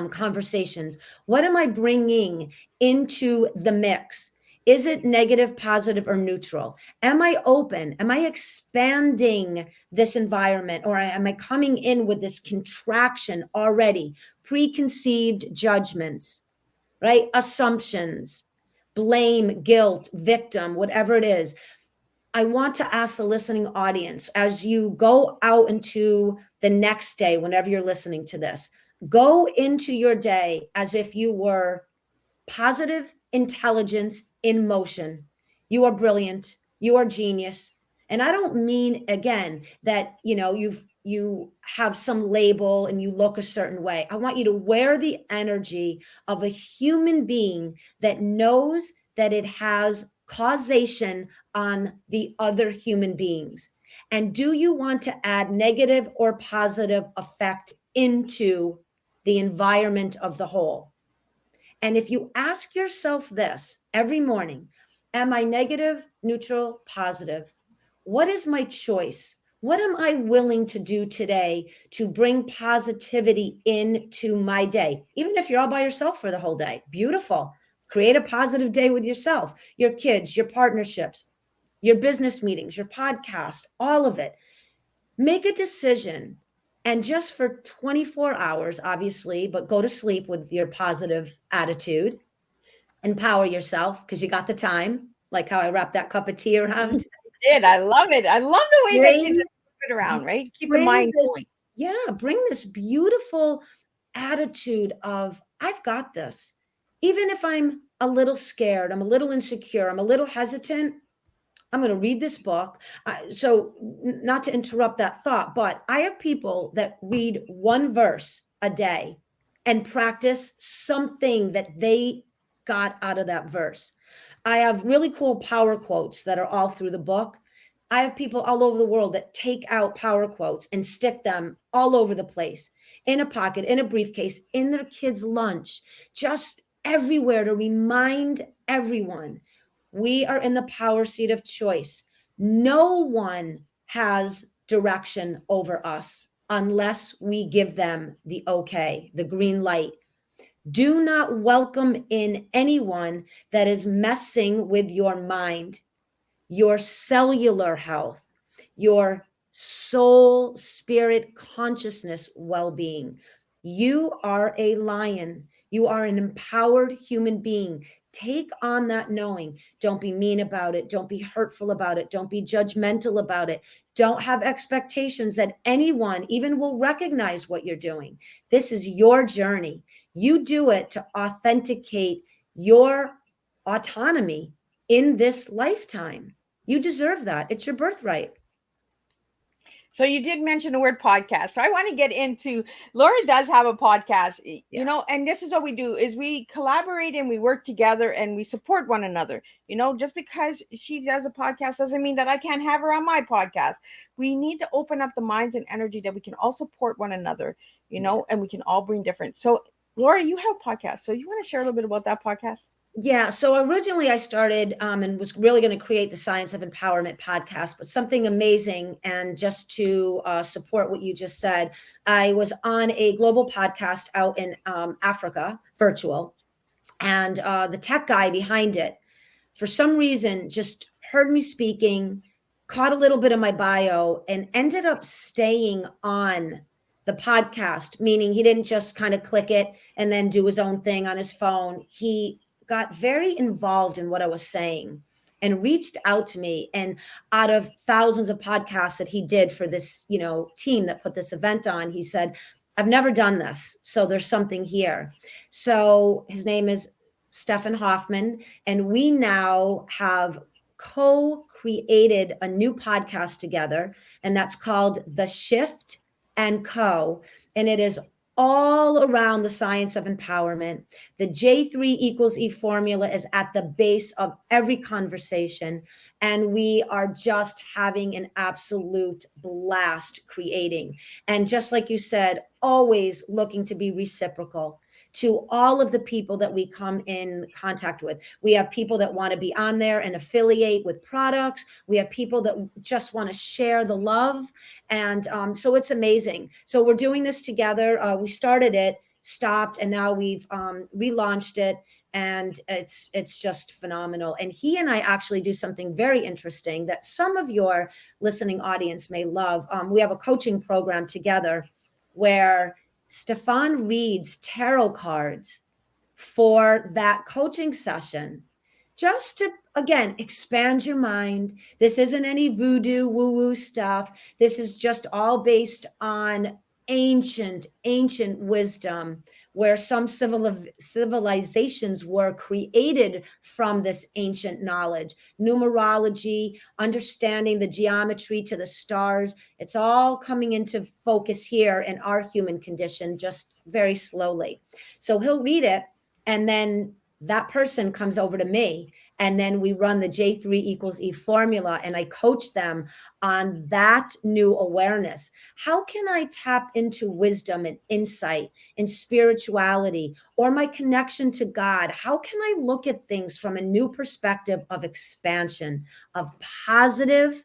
conversations? What am I bringing into the mix? Is it negative, positive, or neutral? Am I open? Am I expanding this environment, or am I coming in with this contraction already? Preconceived judgments, right? Assumptions, blame, guilt, victim, whatever it is. I want to ask the listening audience, as you go out into the next day, whenever you're listening to this, go into your day as if you were positive intelligence in motion. You are brilliant. You are genius. And I don't mean, again, that you have some label and you look a certain way. I want you to wear the energy of a human being that knows that it has causation on the other human beings. And do you want to add negative or positive effect into the environment of the whole? And if you ask yourself this every morning, am I negative, neutral, positive? What is my choice? What am I willing to do today to bring positivity into my day? Even if you're all by yourself for the whole day, beautiful. Create a positive day with yourself, your kids, your partnerships, your business meetings, your podcast, all of it. Make a decision. And just for 24 hours, obviously, but go to sleep with your positive attitude. Empower yourself because you got the time, like how I wrapped that cup of tea around. I love it. I love the way that you Bring, just move it around, right? Keep the bring mind this, going. yeah, bring this beautiful attitude of, I've got this. Even if I'm a little scared, I'm a little insecure, I'm a little hesitant, I'm going to read this book. So not to interrupt that thought, but I have people that read one verse a day and practice something that they got out of that verse. I have really cool power quotes that are all through the book. I have people all over the world that take out power quotes and stick them all over the place, in a pocket, in a briefcase, in their kids' lunch, just everywhere, to remind everyone we are in the power seat of choice. No one has direction over us unless we give them the okay, the green light. Do not welcome in anyone that is messing with your mind, your cellular health, your soul, spirit, consciousness, well-being. You are a lion. You are an empowered human being. Take on that knowing. Don't be mean about it. Don't be hurtful about it. Don't be judgmental about it. Don't have expectations that anyone even will recognize what you're doing. This is your journey. You do it to authenticate your autonomy in this lifetime. You deserve that. It's your birthright. So you did mention the word podcast. So I want to get into, Laura does have a podcast, and this is what we do is we collaborate and we work together and we support one another. Just because she does a podcast doesn't mean that I can't have her on my podcast. We need to open up the minds and energy that we can all support one another, and we can all bring different. So Laura, you have a podcast. So you want to share a little bit about that podcast? Yeah. So originally I started and was really going to create the Science of Empowerment podcast, but something amazing. And just to support what you just said, I was on a global podcast out in Africa, virtual, and the tech guy behind it, for some reason, just heard me speaking, caught a little bit of my bio, and ended up staying on the podcast, meaning he didn't just kind of click it and then do his own thing on his phone. He got very involved in what I was saying and reached out to me. And out of thousands of podcasts that he did for this, team that put this event on, he said, I've never done this. So there's something here. So his name is Stefan Hoffman. And we now have co-created a new podcast together. And that's called The Shift and Co. And it is all around the science of empowerment. The J3 = E formula is at the base of every conversation. And we are just having an absolute blast creating. And just like you said, always looking to be reciprocal to all of the people that we come in contact with. We have people that want to be on there and affiliate with products. We have people that just want to share the love. And so it's amazing. So we're doing this together. We started it, stopped, and now we've relaunched it. And it's just phenomenal. And he and I actually do something very interesting that some of your listening audience may love. We have a coaching program together where Stefan reads tarot cards for that coaching session, just to, again, expand your mind. This isn't any voodoo woo-woo stuff. This is just all based on ancient wisdom, where some civilizations were created from this ancient knowledge. Numerology, understanding the geometry to the stars, it's all coming into focus here in our human condition, just very slowly. So he'll read it, and then that person comes over to me, and then we run the J3 = E formula, and I coach them on that new awareness. How can I tap into wisdom and insight and spirituality, or my connection to God? How can I look at things from a new perspective of expansion, of positive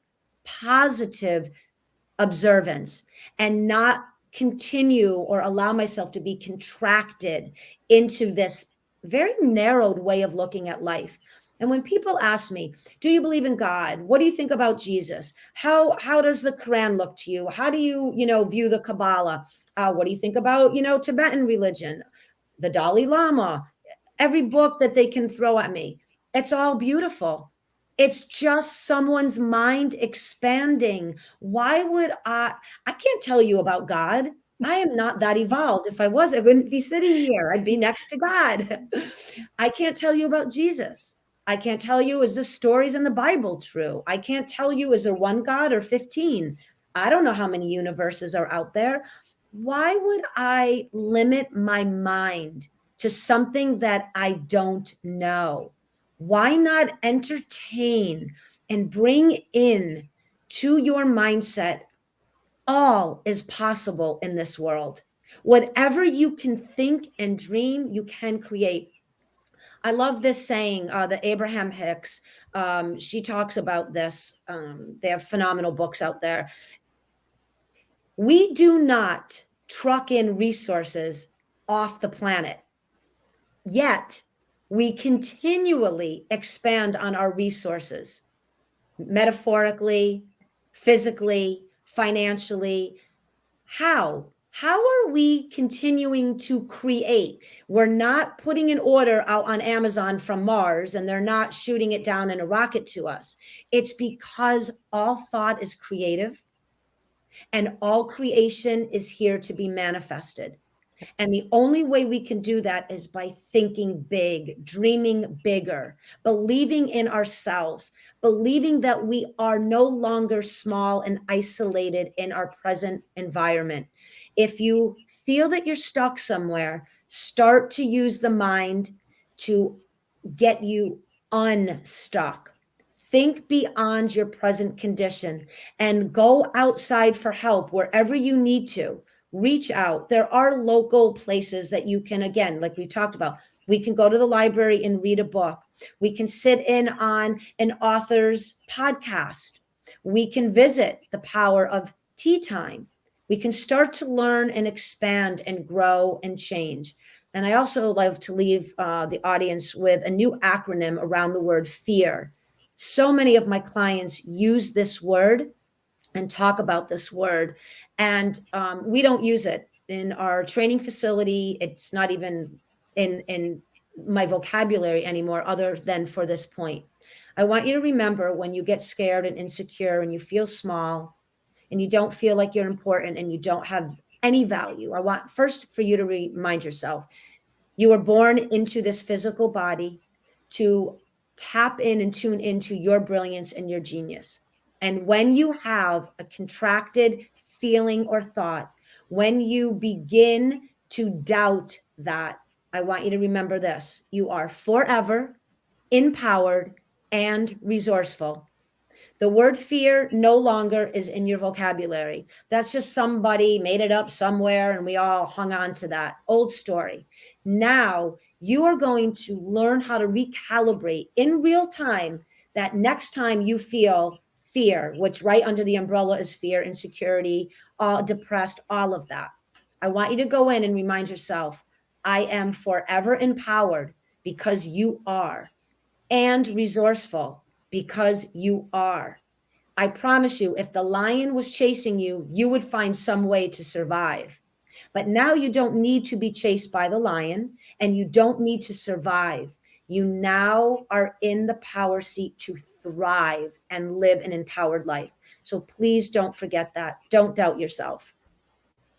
observance, and not continue or allow myself to be contracted into this very narrowed way of looking at life? And when people ask me, do you believe in God? What do you think about Jesus? How does the Quran look to you? How do you, view the Kabbalah? What do you think about, Tibetan religion, the Dalai Lama, every book that they can throw at me? It's all beautiful. It's just someone's mind expanding. Why would I can't tell you about God. I am not that evolved. If I was, I wouldn't be sitting here. I'd be next to God. I can't tell you about Jesus. I can't tell you, is the stories in the Bible true? I can't tell you, is there one God or 15? I don't know how many universes are out there. Why would I limit my mind to something that I don't know? Why not entertain and bring in to your mindset, all is possible in this world. Whatever you can think and dream, you can create. I love this saying that Abraham Hicks, she talks about this. They have phenomenal books out there. We do not truck in resources off the planet, yet we continually expand on our resources, metaphorically, physically, financially. How are we continuing to create? We're not putting an order out on Amazon from Mars, and they're not shooting it down in a rocket to us. It's because all thought is creative, and all creation is here to be manifested. And the only way we can do that is by thinking big, dreaming bigger, believing in ourselves, believing that we are no longer small and isolated in our present environment. If you feel that you're stuck somewhere, start to use the mind to get you unstuck. Think beyond your present condition and go outside for help wherever you need to. Reach out. There are local places that you can, again, like we talked about, we can go to the library and read a book. We can sit in on an author's podcast. We can visit the power of Teatime. We can start to learn and expand and grow and change. And I also love to leave the audience with a new acronym around the word fear. So many of my clients use this word and talk about this word, and we don't use it in our training facility. It's not even in my vocabulary anymore, other than for this point. I want you to remember, when you get scared and insecure and you feel small and you don't feel like you're important and you don't have any value, I want first for you to remind yourself, you were born into this physical body to tap in and tune into your brilliance and your genius. And when you have a contracted feeling or thought, when you begin to doubt that. I want you to remember this. You are forever empowered and resourceful. The word fear no longer is in your vocabulary. That's just somebody made it up somewhere and we all hung on to that old story. Now you are going to learn how to recalibrate in real time that next time you feel fear, which right under the umbrella is fear, insecurity, depressed, all of that. I want you to go in and remind yourself, I am forever empowered because you are, and resourceful because you are. I promise you, if the lion was chasing you, you would find some way to survive. But now you don't need to be chased by the lion and you don't need to survive. You now are in the power seat to thrive and live an empowered life. So please don't forget that. Don't doubt yourself.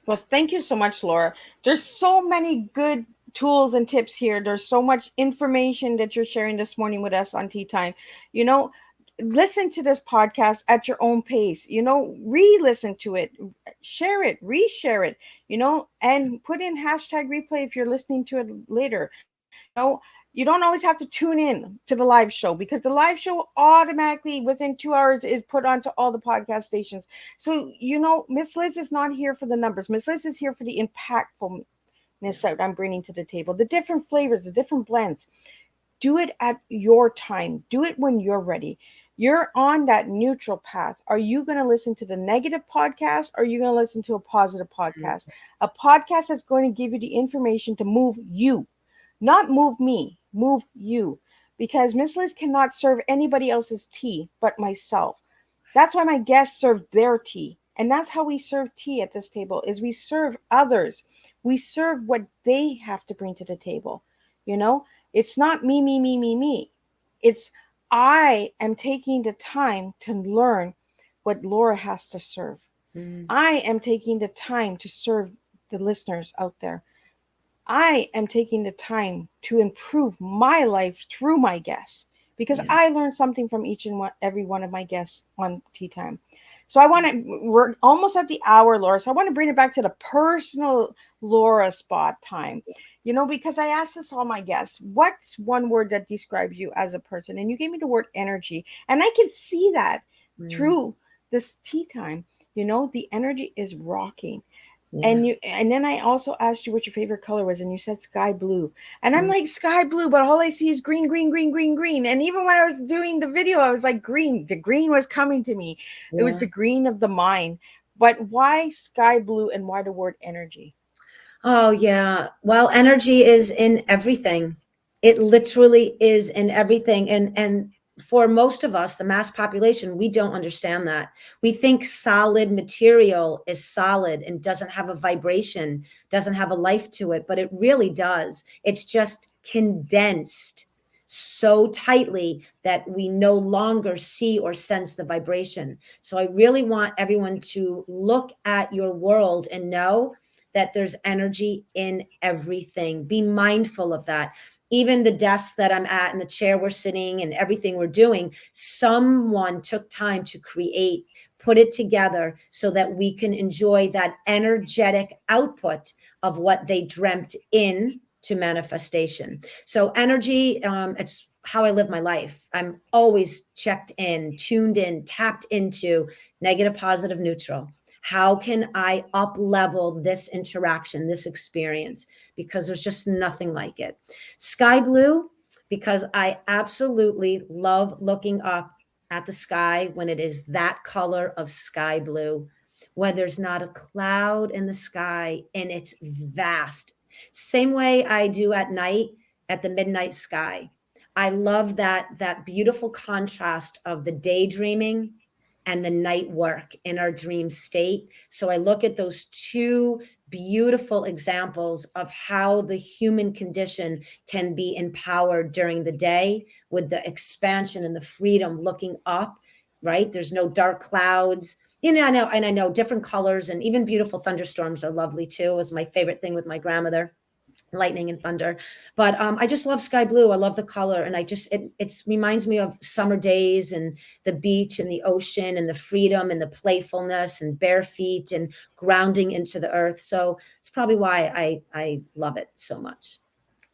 Well, thank you so much, Laura. There's so many good tools and tips here. There's so much information that you're sharing this morning with us on Tea Time. You know, listen to this podcast at your own pace. You know, re-listen to it, share it, reshare it, you know, and put in hashtag replay if you're listening to it later. You know, you don't always have to tune in to the live show because the live show automatically within 2 hours is put onto all the podcast stations. So, you know, Miss Liz is not here for the numbers. Miss Liz is here for the impactfulness that I'm bringing to the table, the different flavors, the different blends. Do it at your time. Do it when you're ready. You're on that neutral path. Are you going to listen to the negative podcast or are you going to listen to a positive podcast? A podcast that's going to give you the information to move you, not move me, move you. Because Miss Liz cannot serve anybody else's tea but myself. That's why my guests serve their tea. And that's how we serve tea at this table, is we serve others. We serve what they have to bring to the table. You know, it's not me, me, me, me, me. It's I am taking the time to learn what Laura has to serve. I am taking the time to serve the listeners out there. I am taking the time to improve my life through my guests because I learn something from each and every one of my guests on Tea Time. So we're almost at the hour, Laura. So I want to bring it back to the personal Laura spot time, you know, because I asked this all my guests, what's one word that describes you as a person? And you gave me the word energy. And I can see that through this Tea Time. You know, the energy is rocking. Yeah. And then I also asked you what your favorite color was, and you said sky blue. And I'm like, sky blue, but all I see is green, green, green, green, green. And even when I was doing the video, I was like, green. The green was coming to me. Yeah. It was the green of the mind. But why sky blue and why the word energy? Oh, yeah. Well, energy is in everything. It literally is in everything. And for most of us, the mass population, we don't understand that. We think solid material is solid and doesn't have a vibration, doesn't have a life to it, but it really does. It's just condensed so tightly that we no longer see or sense the vibration. So I really want everyone to look at your world and know that there's energy in everything. Be mindful of that. Even the desk that I'm at and the chair we're sitting and everything we're doing, someone took time to create, put it together so that we can enjoy that energetic output of what they dreamt in to manifestation. So energy, it's how I live my life. I'm always checked in, tuned in, tapped into negative, positive, neutral. How can I up level this interaction, this experience? Because there's just nothing like it. Sky blue, because I absolutely love looking up at the sky when it is that color of sky blue, when there's not a cloud in the sky and it's vast. Same way I do at night at the midnight sky. I love that beautiful contrast of the daydreaming and the night work in our dream state. So I look at those two beautiful examples of how the human condition can be empowered during the day with the expansion and the freedom looking up, right? There's no dark clouds. You know, I know different colors and even beautiful thunderstorms are lovely too. It was my favorite thing with my grandmother. lightning and thunder. But I just love sky blue. I love the color. And it reminds me of summer days and the beach and the ocean and the freedom and the playfulness and bare feet and grounding into the earth. So it's probably why I love it so much.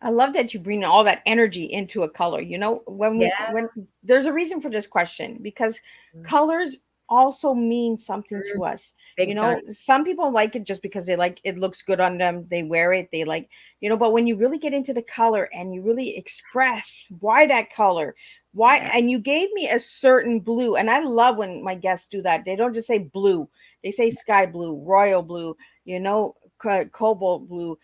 I love that you bring all that energy into a color. You know, Yeah. when there's a reason for this question, because colors also mean something to us. You Big time. know, some people like it just because they like it looks good on them. They wear it. They like, you know, but when you really get into the color and you really express why that color, why, Yeah. and you gave me a certain blue, and I love when my guests do that. They don't just say blue; they say sky blue, royal blue, you know, cobalt blue,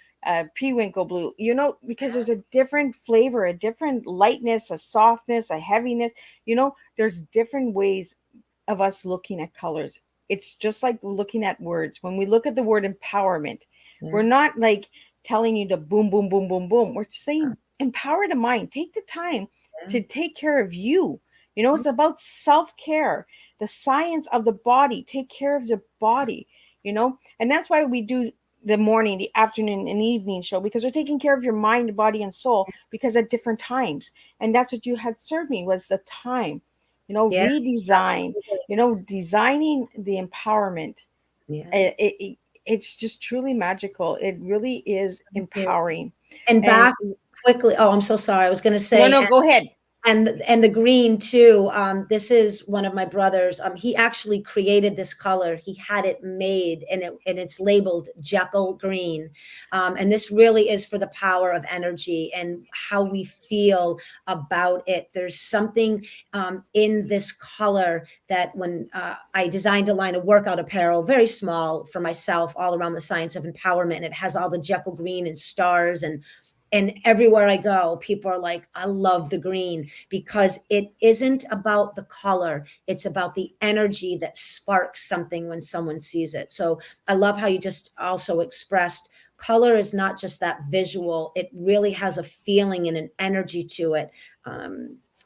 periwinkle blue, you know, because there's a different flavor, a different lightness, a softness, a heaviness. You know, there's different ways of us looking at colors. It's just like looking at words. When we look at the word empowerment, Yeah. we're not like telling you to boom, boom, boom, boom, boom. We're saying empower the mind. Take the time to take care of you. You know, it's about self care, the science of the body. Take care of the body, you know, and that's why we do the morning, the afternoon, and evening show, because we're taking care of your mind, body, and soul, because at different times. And that's what you had served me, was the time, you know, Yeah. redesign, you know, designing the empowerment. Yeah. It's just truly magical. It really is Thank you. empowering. And And back quickly. Oh, I'm so sorry. I was going to no, say, no, go ahead. and the green too. This is one of my brothers. He actually created this color. He had it made, and it's labeled Jekyll green. And this really is for the power of energy and how we feel about it. There's something in this color that when I designed a line of workout apparel, very small for myself, all around the science of empowerment. And it has all the Jekyll green and stars, and everywhere I go, people are like, I love the green, because it isn't about the color. It's about the energy that sparks something when someone sees it. So I love how you just also expressed color is not just that visual. It really has a feeling and an energy to it.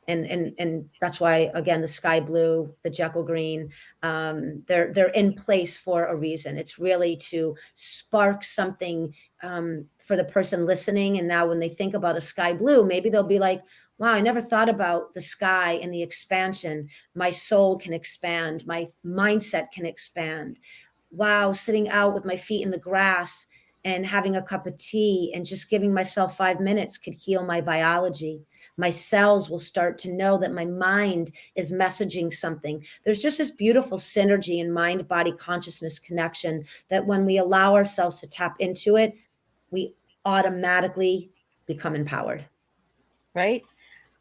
And that's why, again, the sky blue, the Jekyll green, they're in place for a reason. It's really to spark something for the person listening. And now when they think about a sky blue, maybe they'll be like, wow, I never thought about the sky and the expansion. My soul can expand. My mindset can expand. Wow, sitting out with my feet in the grass and having a cup of tea and just giving myself 5 minutes could heal my biology. My cells will start to know that my mind is messaging something. There's just this beautiful synergy in mind, body, consciousness connection that when we allow ourselves to tap into it, we automatically become empowered. Right.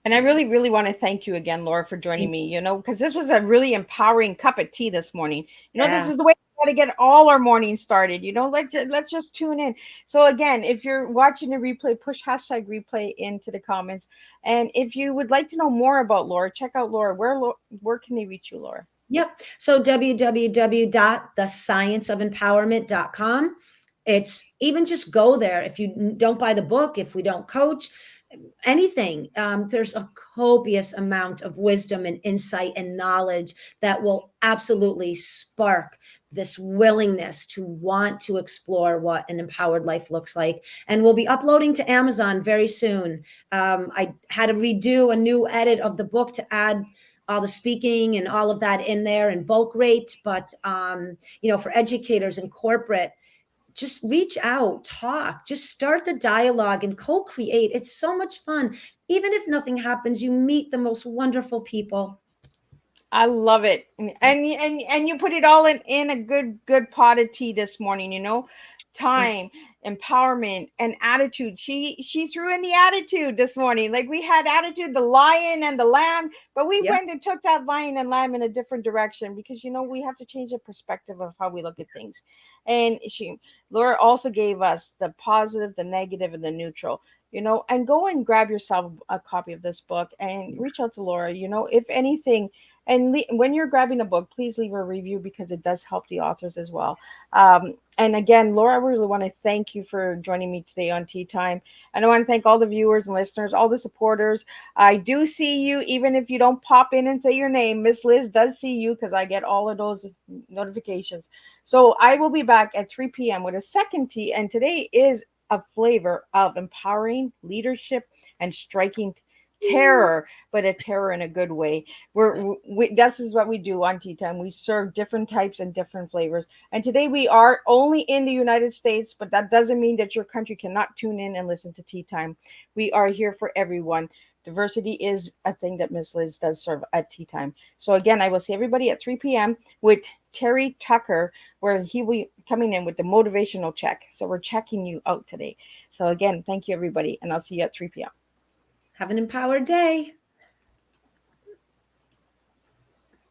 And I really, really want to thank you again, Laura, for joining me, you know, because this was a really empowering cup of tea this morning. You know, this Yeah. is the way we got to get all our mornings started. You know, let's just tune in. So again, if you're watching the replay, push hashtag replay into the comments. And if you would like to know more about Laura, check out Laura. Where can they reach you, Laura? Yep. So www.thescienceofempowerment.com. It's even just go there. If you don't buy the book, if we don't coach, anything, there's a copious amount of wisdom and insight and knowledge that will absolutely spark this willingness to want to explore what an empowered life looks like. And we'll be uploading to Amazon very soon. I had to redo a new edit of the book to add all the speaking and all of that in there in bulk rate. But, for educators and corporate, just reach out, talk, just start the dialogue and co-create. It's so much fun. Even if nothing happens, you meet the most wonderful people. I love it. And you put it all in a good pot of tea this morning, you know. Time, empowerment, and attitude. She threw in the attitude this morning. Like we had attitude, the lion and the lamb, but we went and took that lion and lamb in a different direction, because you know we have to change the perspective of how we look at things. And Laura also gave us the positive, the negative, and the neutral. You know, and go and grab yourself a copy of this book and reach out to Laura. You know, if anything. And when you're grabbing a book, please leave a review, because it does help the authors as well. And again, Laura, I really want to thank you for joining me today on Tea Time. And I want to thank all the viewers and listeners, all the supporters. I do see you, even if you don't pop in and say your name. Miss Liz does see you, because I get all of those notifications. So I will be back at 3 p.m. with a second tea. And today is a flavor of empowering leadership and striking terror, but a terror in a good way. This is what we do on Tea Time. We serve different types and different flavors. And today we are only in the United States, but that doesn't mean that your country cannot tune in and listen to Tea Time. We are here for everyone. Diversity is a thing that Miss Liz does serve at Tea Time. So again, I will see everybody at 3 p.m. with Terry Tucker, where he will be coming in with the motivational check. So we're checking you out today. So again, thank you everybody, and I'll see you at 3 p.m. Have an empowered day.